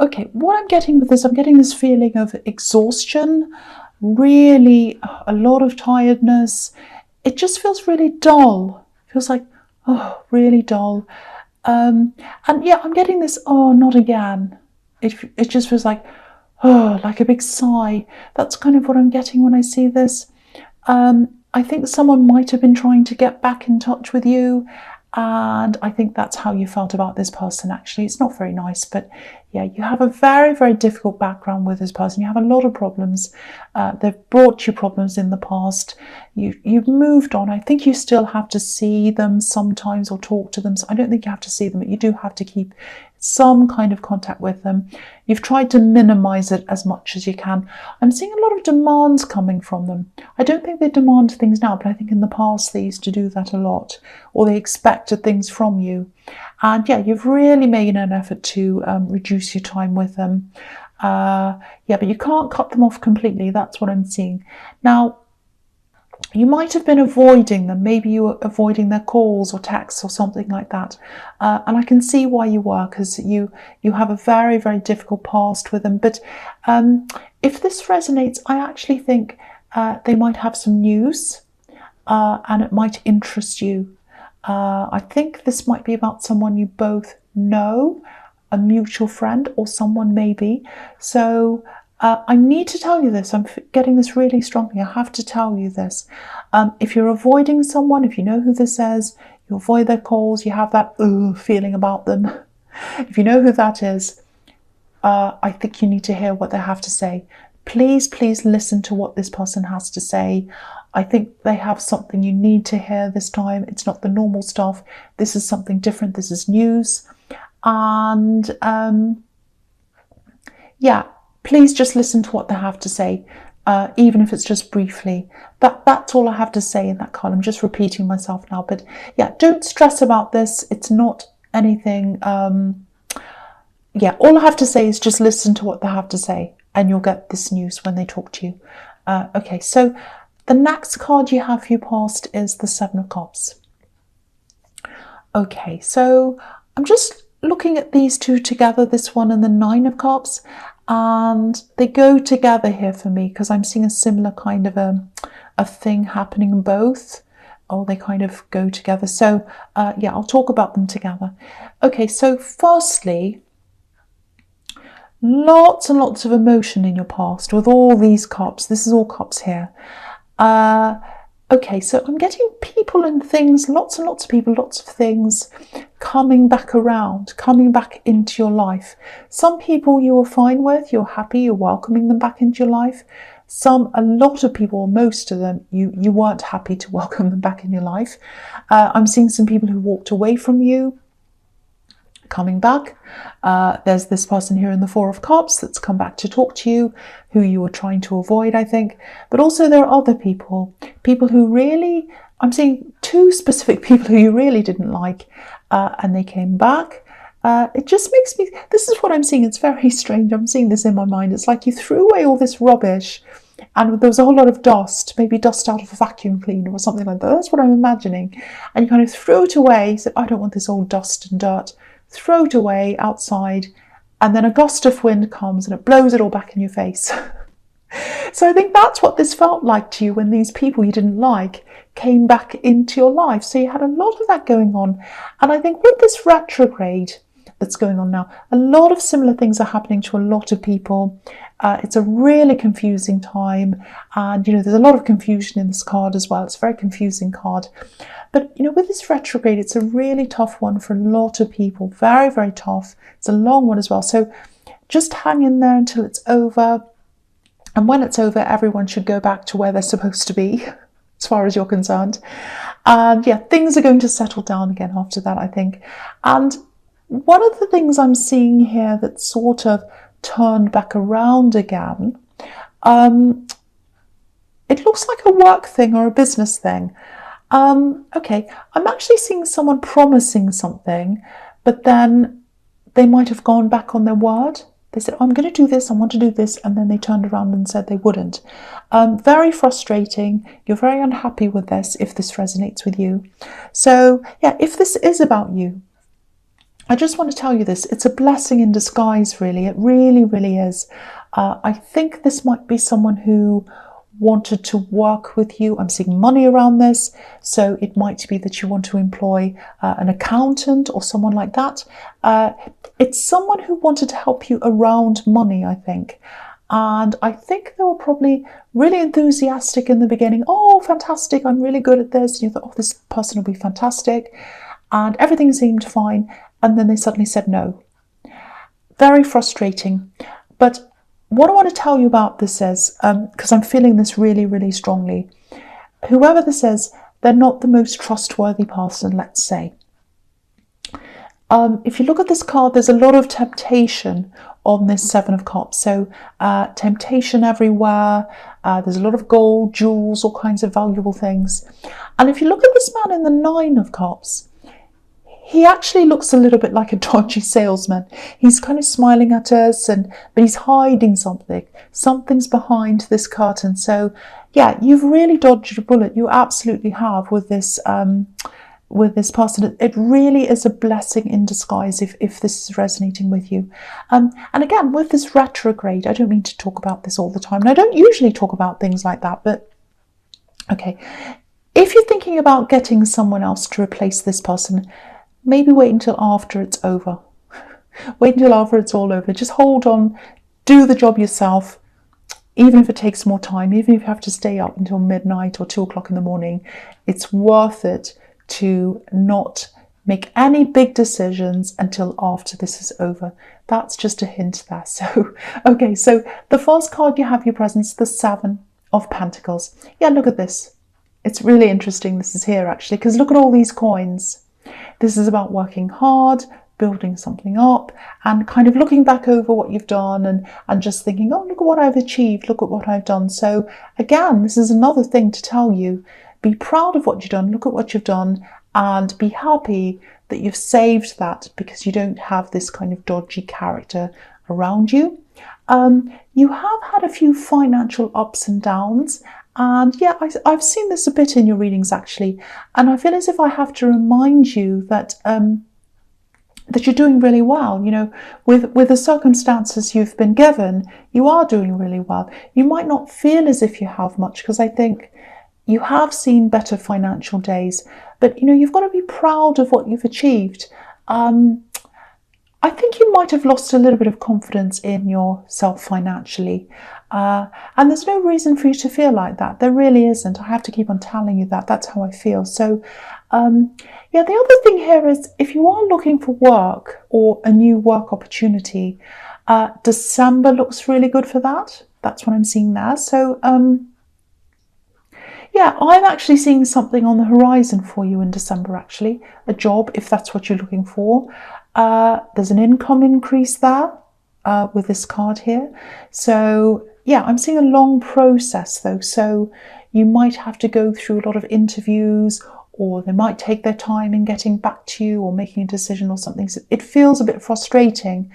Okay, what I'm getting with this, I'm getting this feeling of exhaustion, really a lot of tiredness. It just feels really dull. It feels like, oh, really dull. And yeah, I'm getting this, oh, not again. It just feels like, oh, like a big sigh. That's kind of what I'm getting when I see this. I think someone might have been trying to get back in touch with you, and I think that's how you felt about this person. Actually, it's not very nice, but yeah, you have a very, very difficult background with this person. You have a lot of problems. They've brought you problems in the past. You've moved on. I think you still have to see them sometimes or talk to them. So I don't think you have to see them, but you do have to keep some kind of contact with them. You've tried to minimize it as much as you can. I'm seeing a lot of demands coming from them. I don't think they demand things now, but I think in the past they used to do that a lot, or they expected things from you. And yeah, you've really made an effort to reduce your time with them. Yeah, but you can't cut them off completely. That's what I'm seeing. Now, you might have been avoiding them. Maybe you were avoiding their calls or texts or something like that. And I can see why you were, because you have a very, very difficult past with them. But if this resonates, I actually think they might have some news and it might interest you. I think this might be about someone you both know, a mutual friend or someone maybe. So I need to tell you this. I'm getting this really strongly. I have to tell you this. If you're avoiding someone, if you know who this is, you avoid their calls, you have that feeling about them. If you know who that is, I think you need to hear what they have to say. Please, please listen to what this person has to say. I think they have something you need to hear this time. It's not the normal stuff. This is something different. This is news. And yeah, please just listen to what they have to say, even if it's just briefly. That's all I have to say in that card. I'm just repeating myself now. But yeah, don't stress about this. It's not anything. Yeah, all I have to say is just listen to what they have to say, and you'll get this news when they talk to you. Okay, so the next card you have for your past is the Seven of Cups. Okay, so I'm just looking at these two together, this one and the Nine of Cups, and they go together here for me because I'm seeing a similar kind of a thing happening in both. Oh, they kind of go together. So yeah, I'll talk about them together. Okay, so firstly, lots and lots of emotion in your past with all these cups. This is all cups here. Okay, so I'm getting people and things, lots and lots of people, lots of things coming back around, coming back into your life. Some people you were fine with, you're happy, you're welcoming them back into your life. A lot of people, most of them, you weren't happy to welcome them back in your life. I'm seeing some people who walked away from you, coming back. There's this person here in the Four of Cups that's come back to talk to you, who you were trying to avoid, I think. But also there are other people who really, I'm seeing two specific people who you really didn't like, and they came back. It just makes me, this is what I'm seeing. It's very strange. I'm seeing this in my mind. It's like you threw away all this rubbish and there was a whole lot of dust, maybe dust out of a vacuum cleaner or something like that. That's what I'm imagining. And you kind of threw it away, said, I don't want this old dust and dirt. Throw it away outside, and then a gust of wind comes and it blows it all back in your face. So I think that's what this felt like to you when these people you didn't like came back into your life. So you had a lot of that going on. And I think with this retrograde that's going on now, a lot of similar things are happening to a lot of people. It's a really confusing time. And, there's a lot of confusion in this card as well. It's a very confusing card. But, with this retrograde, it's a really tough one for a lot of people. Very, very tough. It's a long one as well. So just hang in there until it's over. And when it's over, everyone should go back to where they're supposed to be, as far as you're concerned. And yeah, things are going to settle down again after that, I think. And one of the things I'm seeing here that sort of turned back around again, it looks like a work thing or a business thing. Okay, I'm actually seeing someone promising something, but then they might have gone back on their word. They said, I'm going to do this, I want to do this, and then they turned around and said they wouldn't. Very frustrating. You're very unhappy with this if this resonates with you. So yeah, if this is about you, I just want to tell you this. It's a blessing in disguise, really. It really, really is. I think this might be someone who wanted to work with you. I'm seeing money around this. So it might be that you want to employ an accountant or someone like that. It's someone who wanted to help you around money, I think. And I think they were probably really enthusiastic in the beginning. Oh, fantastic, I'm really good at this. And you thought, oh, this person will be fantastic. And everything seemed fine. And then they suddenly said no. Very frustrating. But what I want to tell you about this is, because I'm feeling this really, really strongly, whoever this is, they're not the most trustworthy person, let's say. If you look at this card, there's a lot of temptation on this Seven of Cups. So temptation everywhere. There's a lot of gold, jewels, all kinds of valuable things. And if you look at this man in the Nine of Cups, he actually looks a little bit like a dodgy salesman. He's kind of smiling at us, but he's hiding something. Something's behind this curtain. So yeah, you've really dodged a bullet. You absolutely have with this person. It really is a blessing in disguise if this is resonating with you. And again, with this retrograde, I don't mean to talk about this all the time, and I don't usually talk about things like that, but okay. If you're thinking about getting someone else to replace this person, maybe wait until after it's over. Wait until after it's all over. Just hold on, do the job yourself, even if it takes more time, even if you have to stay up until midnight or 2 o'clock in the morning. It's worth it to not make any big decisions until after this is over. That's just a hint there. So, okay, so the first card you have your presence, the Seven of Pentacles. Yeah, look at this. It's really interesting this is here actually, because look at all these coins. This is about working hard, building something up, and kind of looking back over what you've done and just thinking, oh, look at what I've achieved, look at what I've done. So again, this is another thing to tell you. Be proud of what you've done, look at what you've done, and be happy that you've saved that because you don't have this kind of dodgy character around you. You have had a few financial ups and downs. And yeah, I've seen this a bit in your readings actually, and I feel as if I have to remind you that that you're doing really well. You know, with the circumstances you've been given, you are doing really well. You might not feel as if you have much, because I think you have seen better financial days, but you know, you've got to be proud of what you've achieved. I think you might have lost a little bit of confidence in yourself financially. And there's no reason for you to feel like that. There really isn't. I have to keep on telling you that. That's how I feel. So, yeah, the other thing here is if you are looking for work or a new work opportunity, December looks really good for that. That's what I'm seeing there. So, yeah, I'm actually seeing something on the horizon for you in December, actually. A job, if that's what you're looking for. There's an income increase there with this card here. So, yeah, I'm seeing a long process though. So you might have to go through a lot of interviews, or they might take their time in getting back to you or making a decision or something. So it feels a bit frustrating.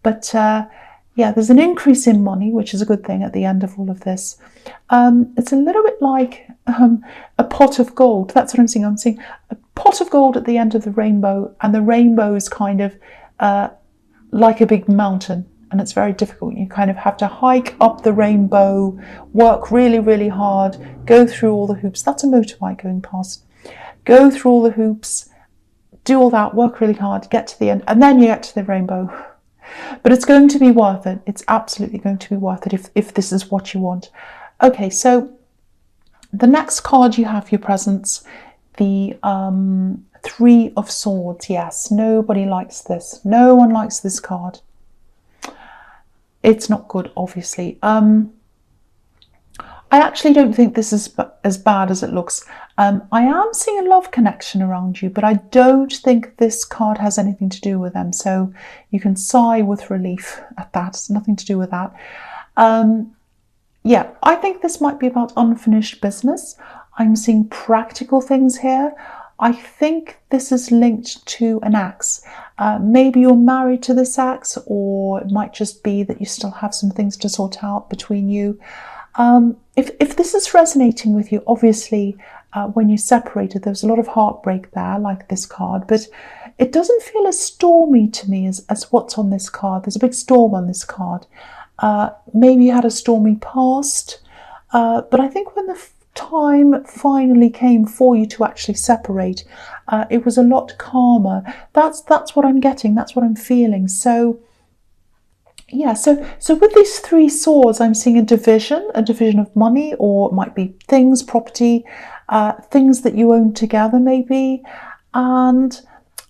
But yeah, there's an increase in money, which is a good thing at the end of all of this. It's a little bit like a pot of gold. That's what I'm seeing. I'm seeing a pot of gold at the end of the rainbow, and the rainbow is kind of like a big mountain, and it's very difficult. You kind of have to hike up the rainbow, work really, really hard, go through all the hoops. That's a motorbike going past. Go through all the hoops, do all that, work really hard, get to the end, and then you get to the rainbow. But it's going to be worth it. It's absolutely going to be worth it if this is what you want. Okay, so the next card you have your presence, the Three of Swords. Yes, nobody likes this. No one likes this card. It's not good, obviously. I actually don't think this is as bad as it looks. I am seeing a love connection around you, but I don't think this card has anything to do with them. So you can sigh with relief at that. It's nothing to do with that. Yeah, I think this might be about unfinished business. I'm seeing practical things here. I think this is linked to an ex. Maybe you're married to this ex, or it might just be that you still have some things to sort out between you. If this is resonating with you, obviously when you separated, there was a lot of heartbreak there, like this card. But it doesn't feel as stormy to me as what's on this card. There's a big storm on this card. Maybe you had a stormy past, but I think when the time finally came for you to actually separate, it was a lot calmer. That's what I'm getting. That's what I'm feeling. So yeah, so with these 3 swords, I'm seeing a division of money, or it might be things, property, things that you own together maybe. And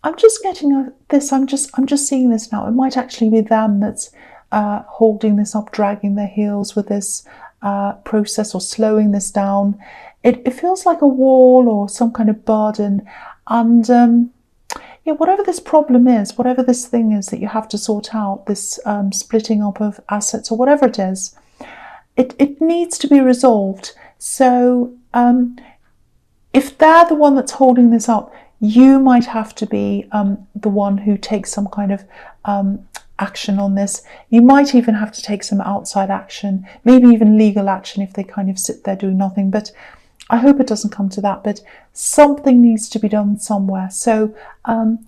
I'm just getting this. I'm just seeing this now. It might actually be them that's holding this up, dragging their heels with this process, or slowing this down. It feels like a wall or some kind of burden. And yeah, whatever this problem is, whatever this thing is that you have to sort out, this splitting up of assets or whatever it is, it needs to be resolved. So if they're the one that's holding this up, you might have to be the one who takes some kind of action on this. You might even have to take some outside action, maybe even legal action if they kind of sit there doing nothing. But I hope it doesn't come to that, but something needs to be done somewhere. So, and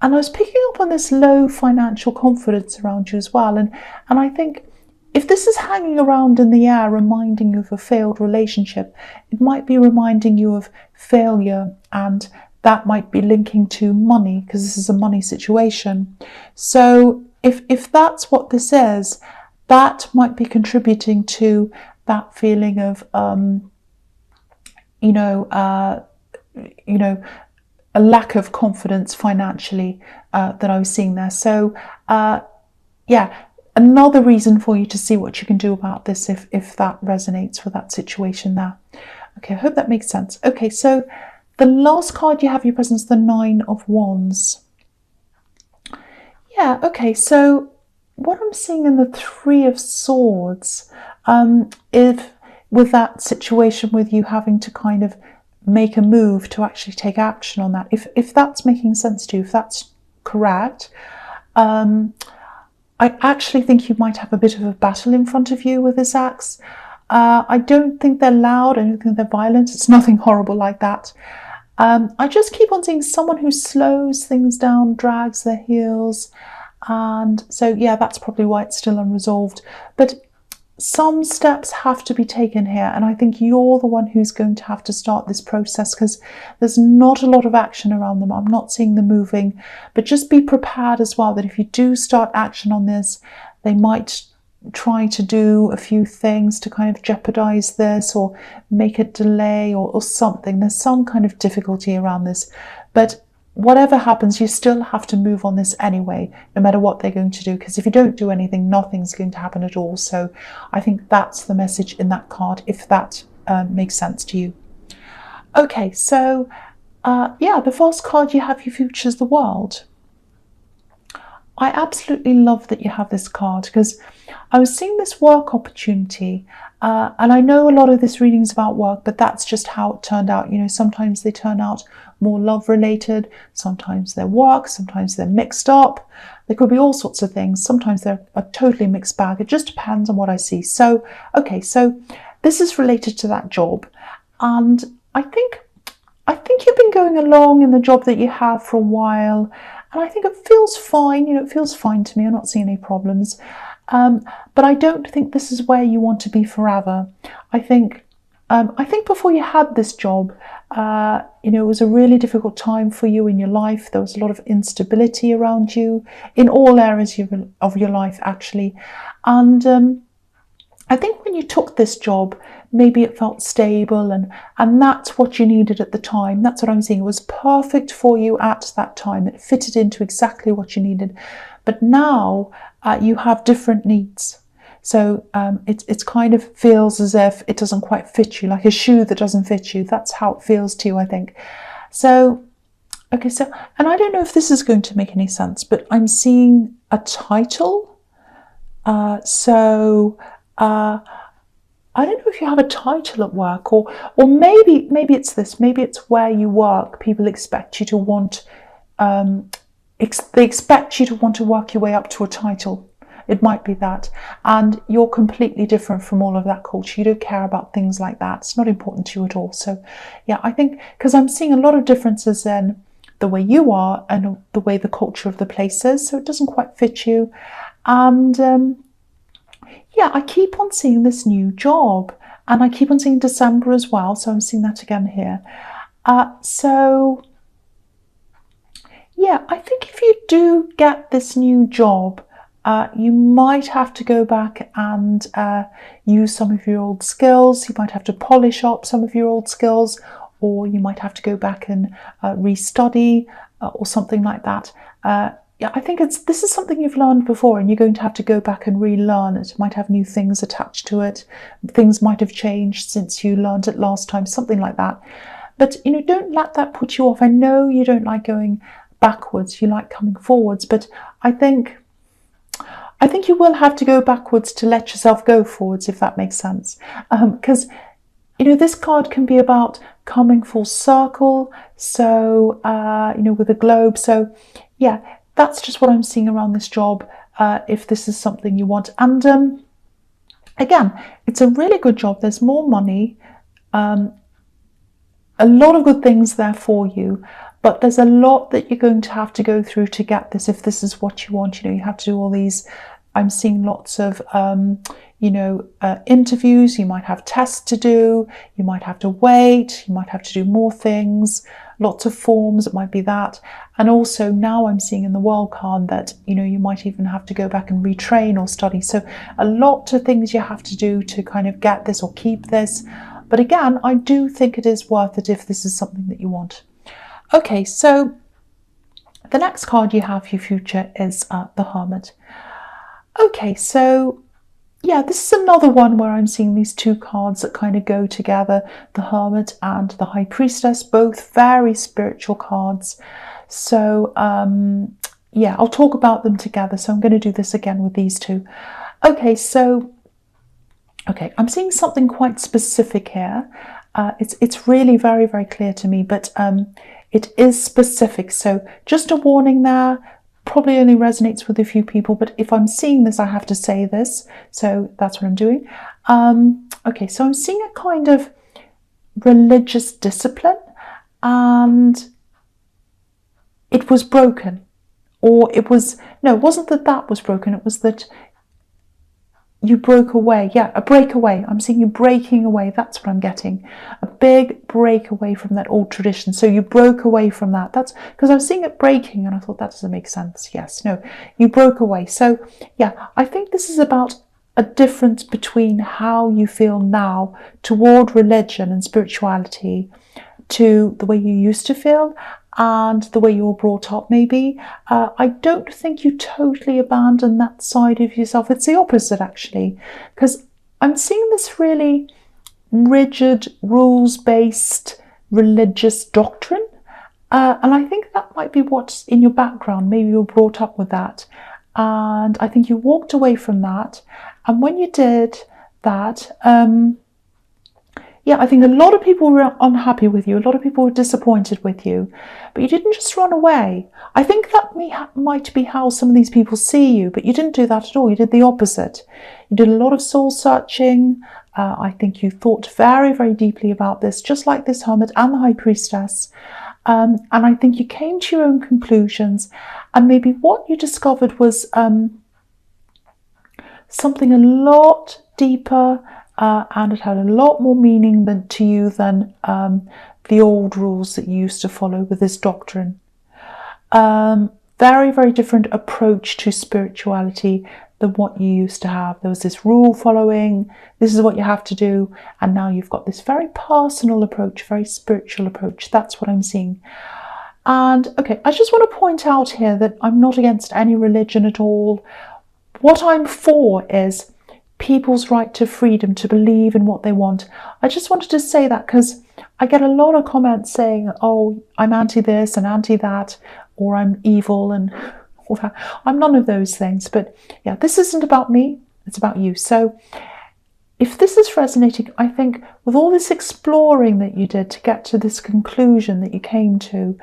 I was picking up on this low financial confidence around you as well. And I think if this is hanging around in the air, reminding you of a failed relationship, it might be reminding you of failure, and that might be linking to money, because this is a money situation. So if that's what this is, that might be contributing to that feeling of, a lack of confidence financially that I was seeing there. So yeah, another reason for you to see what you can do about this if that resonates with that situation there. Okay, I hope that makes sense. Okay, so the last card you have your presence, the 9 of Wands. Yeah, okay, so what I'm seeing in the 3 of Swords, if with that situation with you having to kind of make a move to actually take action on that, if that's making sense to you, if that's correct, I actually think you might have a bit of a battle in front of you with this axe. I don't think they're loud, I don't think they're violent, it's nothing horrible like that. I just keep on seeing someone who slows things down, drags their heels, and so yeah, that's probably why it's still unresolved. But some steps have to be taken here, and I think you're the one who's going to have to start this process, because there's not a lot of action around them. I'm not seeing them moving, but just be prepared as well that if you do start action on this, they might try to do a few things to kind of jeopardize this or make it delay or something. There's some kind of difficulty around this, but whatever happens, you still have to move on this anyway, no matter what they're going to do, because if you don't do anything, nothing's going to happen at all. So I think that's the message in that card, if that makes sense to you. Okay, so yeah, the first card you have, your future's the World. I absolutely love that you have this card, because I was seeing this work opportunity, and I know a lot of this reading is about work, but that's just how it turned out. You know, sometimes they turn out more love related, sometimes they're work, sometimes they're mixed up. There could be all sorts of things. Sometimes they're a totally mixed bag. It just depends on what I see. So, okay, so this is related to that job, and I think you've been going along in the job that you have for a while, and I think it feels fine. You know, it feels fine to me. I'm not seeing any problems. But I don't think this is where you want to be forever. I think before you had this job, you know, it was a really difficult time for you in your life. There was a lot of instability around you in all areas of your life, actually. And I think when you took this job, maybe it felt stable, and that's what you needed at the time. That's what I'm seeing. It was perfect for you at that time. It fitted into exactly what you needed. But now you have different needs. So it kind of feels as if it doesn't quite fit you, like a shoe that doesn't fit you. That's how it feels to you, I think. So, okay, so, and I don't know if this is going to make any sense, but I'm seeing a title. I don't know if you have a title at work, or maybe it's this. Maybe it's where you work. People expect you to want, they expect you to want to work your way up to a title. It might be that, and you're completely different from all of that culture. You don't care about things like that. It's not important to you at all. So, yeah, I think because I'm seeing a lot of differences in the way you are and the way the culture of the place is, so it doesn't quite fit you. And yeah, I keep on seeing this new job, and I keep on seeing December as well, so I'm seeing that again here. So yeah, I think if you do get this new job, you might have to go back and use some of your old skills. You might have to polish up some of your old skills, or you might have to go back and restudy or something like that. Yeah, I think this is something you've learned before, and you're going to have to go back and relearn it. It might have new things attached to it. Things might have changed since you learned it last time, something like that. But, you know, don't let that put you off. I know you don't like going backwards, you like coming forwards, but I think you will have to go backwards to let yourself go forwards, if that makes sense. Because, you know, this card can be about coming full circle. So, you know, with a globe. So, yeah, that's just what I'm seeing around this job, if this is something you want. And again, it's a really good job. There's more money, a lot of good things there for you. But there's a lot that you're going to have to go through to get this, if this is what you want. You know, you have to do all these, I'm seeing lots of, you know, interviews. You might have tests to do. You might have to wait. You might have to do more things, lots of forms. It might be that. And also now I'm seeing in the World card that, you know, you might even have to go back and retrain or study. So a lot of things you have to do to kind of get this or keep this. But again, I do think it is worth it if this is something that you want. Okay, so the next card you have for your future is the Hermit. Okay, so yeah, this is another one where I'm seeing these two cards that kind of go together, the Hermit and the High Priestess, both very spiritual cards. So yeah, I'll talk about them together. So I'm going to do this again with these two. Okay, so I'm seeing something quite specific here. It's really very, very clear to me, but it is specific. So just a warning there, probably only resonates with a few people, but if I'm seeing this, I have to say this. So that's what I'm doing. Okay, so I'm seeing a kind of religious discipline, and it was broken. Or it was, no, it wasn't that was broken. It was that you broke away. Yeah, a breakaway. I'm seeing you breaking away. That's what I'm getting. A big break away from that old tradition. So you broke away from that. That's because I was seeing it breaking and I thought that doesn't make sense. Yes, no, you broke away. So yeah, I think this is about a difference between how you feel now toward religion and spirituality to the way you used to feel and the way you were brought up, maybe. I don't think you totally abandon that side of yourself. It's the opposite, actually, because I'm seeing this really rigid, rules-based religious doctrine. And I think that might be what's in your background. Maybe you were brought up with that. And I think you walked away from that. And when you did that, yeah, I think a lot of people were unhappy with you. A lot of people were disappointed with you. But you didn't just run away. I think that might be how some of these people see you, but you didn't do that at all. You did the opposite. You did a lot of soul searching. I think you thought very, very deeply about this, just like this Hermit and the High Priestess. And I think you came to your own conclusions. And maybe what you discovered was something a lot deeper, and it had a lot more meaning to you than the old rules that you used to follow with this doctrine. Very, very different approach to spirituality than what you used to have. There was this rule following, this is what you have to do, and now you've got this very personal approach, very spiritual approach. That's what I'm seeing. And okay, I just want to point out here that I'm not against any religion at all. What I'm for is people's right to freedom to believe in what they want. I just wanted to say that because I get a lot of comments saying, oh, I'm anti this and anti that, or I'm evil and all that. I'm none of those things. But yeah, this isn't about me, it's about you. So if this is resonating, I think with all this exploring that you did to get to this conclusion that you came to,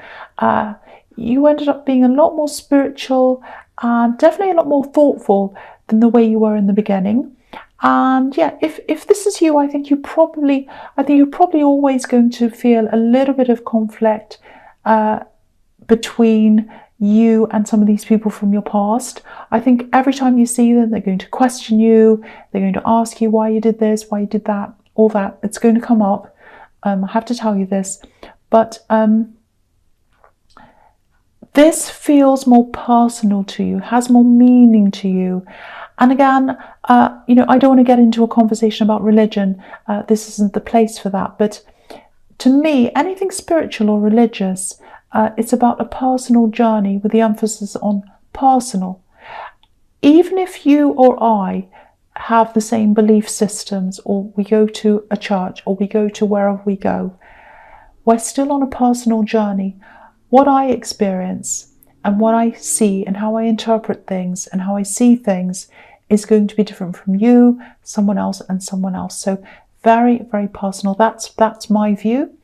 you ended up being a lot more spiritual and definitely a lot more thoughtful than the way you were in the beginning. And yeah, if this is you, I think you're probably always going to feel a little bit of conflict between you and some of these people from your past. I think every time you see them, they're going to question you, they're going to ask you why you did this, why you did that, all that. It's going to come up. I have to tell you this, but this feels more personal to you, has more meaning to you. And again, you know, I don't want to get into a conversation about religion. This isn't the place for that. But to me, anything spiritual or religious, it's about a personal journey with the emphasis on personal. Even if you or I have the same belief systems, or we go to a church, or we go to wherever we go, we're still on a personal journey. What I experience and what I see and how I interpret things and how I see things is going to be different from you, someone else, and someone else. So very, very personal. That's my view.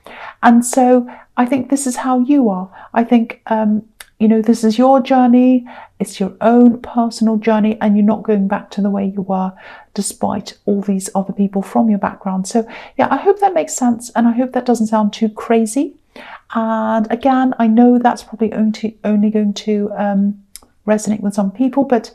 And so I think this is how you are. I think, you know, this is your journey. It's your own personal journey, and you're not going back to the way you were despite all these other people from your background. So yeah, I hope that makes sense, and I hope that doesn't sound too crazy. And again, I know that's probably only going to resonate with some people, but